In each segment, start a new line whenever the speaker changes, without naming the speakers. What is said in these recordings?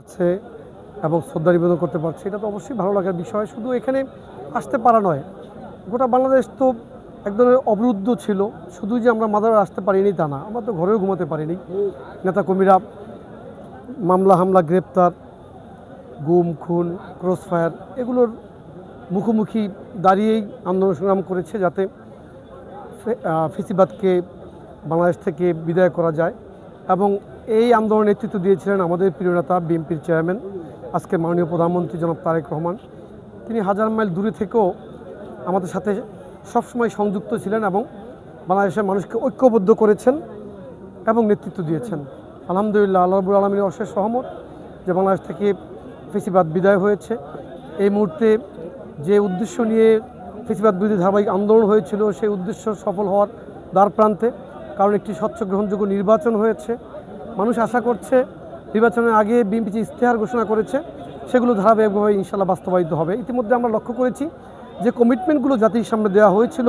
আছে এবং শ্রদ্ধা নিবেদন করতে পারছি, এটা তো অবশ্যই ভালো লাগার বিষয়। শুধু এখানে আসতে পারা নয়, গোটা বাংলাদেশ তো এক ধরনের অবরুদ্ধ ছিল। শুধু যে আমরা মাদারে আসতে পারিনি তা না, আমরা তো ঘরেও ঘুমাতে পারিনি। নেতাকর্মীরা মামলা হামলা, গ্রেপ্তার, গুম খুন, ক্রসফায়ার এগুলোর মুখোমুখি দাঁড়িয়েই আন্দোলন সংগ্রাম করেছে যাতে ফেসিবাদকে বাংলাদেশ থেকে বিদায় করা যায়। এবং এই আন্দোলনের নেতৃত্ব দিয়েছিলেন আমাদের প্রিয় নেতা বিএনপির চেয়ারম্যান, আজকে মাননীয় প্রধানমন্ত্রী জনাব তারেক রহমান। তিনি হাজার মাইল দূরে থেকেও আমাদের সাথে সবসময় সংযুক্ত ছিলেন এবং বাংলাদেশের মানুষকে ঐক্যবদ্ধ করেছেন এবং নেতৃত্ব দিয়েছেন। আলহামদুলিল্লাহ, আল্লাহ রাব্বুল আলামিনের অশেষ রহমত যে বাংলাদেশ থেকে ফেসিবাদ বিদায় হয়েছে। এই মুহূর্তে যে উদ্দেশ্য নিয়ে ফেসিবাদ বিরোধী ধারাবাহিক আন্দোলন হয়েছিল, সেই উদ্দেশ্য সফল হওয়ার দ্বার প্রান্তে। কারণ একটি স্বচ্ছ গ্রহণযোগ্য নির্বাচন হয়েছে। মানুষ আশা করছে নির্বাচনের আগে বিএনপি যে ইশতেহার ঘোষণা করেছে সেগুলো ধারাবাহিকভাবে ইনশাল্লাহ বাস্তবায়িত হবে। ইতিমধ্যে আমরা লক্ষ্য করেছি যে কমিটমেন্টগুলো জাতির সামনে দেওয়া হয়েছিল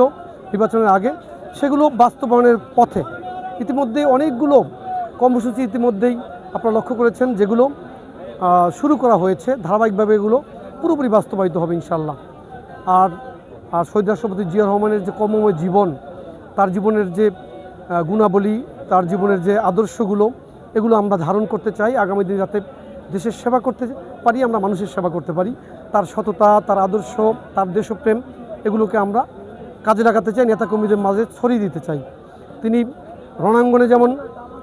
নির্বাচনের আগে, সেগুলো বাস্তবায়নের পথে। ইতিমধ্যে অনেকগুলো কর্মসূচি ইতিমধ্যেই আপনারা লক্ষ্য করেছেন যেগুলো শুরু করা হয়েছে, ধারাবাহিকভাবে এগুলো পুরোপুরি বাস্তবায়িত হবে ইনশাল্লাহ। আর শহীদ রাষ্ট্রপতি জিয়া রহমানের যে কর্মময় জীবন, তার জীবনের যে গুণাবলী, তার জীবনের যে আদর্শগুলো, এগুলো আমরা ধারণ করতে চাই। আগামী দিনে যাতে দেশের সেবা করতে পারি, আমরা মানুষের সেবা করতে পারি। তার সততা, তার আদর্শ, তার দেশপ্রেম, এগুলোকে আমরা কাজে লাগাতে চাই, নেতাকর্মীদের মাঝে ছড়িয়ে দিতে চাই। তিনি রণাঙ্গনে যেমন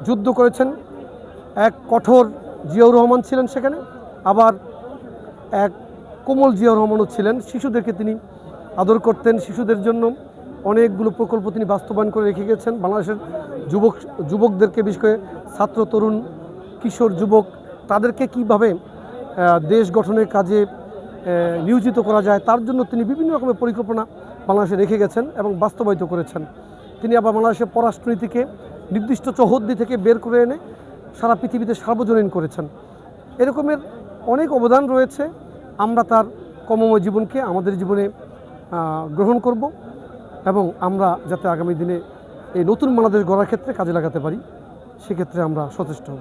যুদ্ধ করেছেন, এক কঠোর জিয়াউর রহমান ছিলেন সেখানে, আবার এক কোমল জিয়াউর রহমানও ছিলেন। শিশুদেরকে তিনি আদর করতেন, শিশুদের জন্য অনেকগুলো প্রকল্প তিনি বাস্তবায়ন করে রেখে গেছেন। বাংলাদেশের যুবকদেরকে, বিশেষ করে ছাত্র, তরুণ, কিশোর, যুবক, তাদেরকে কীভাবে দেশ গঠনের কাজে নিয়োজিত করা যায় তার জন্য তিনি বিভিন্ন রকমের পরিকল্পনা বাংলাদেশে রেখে গেছেন এবং বাস্তবায়িত করেছেন। তিনি আবার বাংলাদেশের পররাষ্ট্রনীতিকে নির্দিষ্ট চৌহদ্দি থেকে বের করে এনে সারা পৃথিবীতে সার্বজনীন করেছেন। এরকমের অনেক অবদান রয়েছে। আমরা তার কর্মময় জীবনকে আমাদের জীবনে গ্রহণ করব এবং আমরা যাতে আগামী দিনে এই নতুন বাংলাদেশ গড়ার ক্ষেত্রে কাজে লাগাতে পারি, সেক্ষেত্রে আমরা সচেষ্ট হব।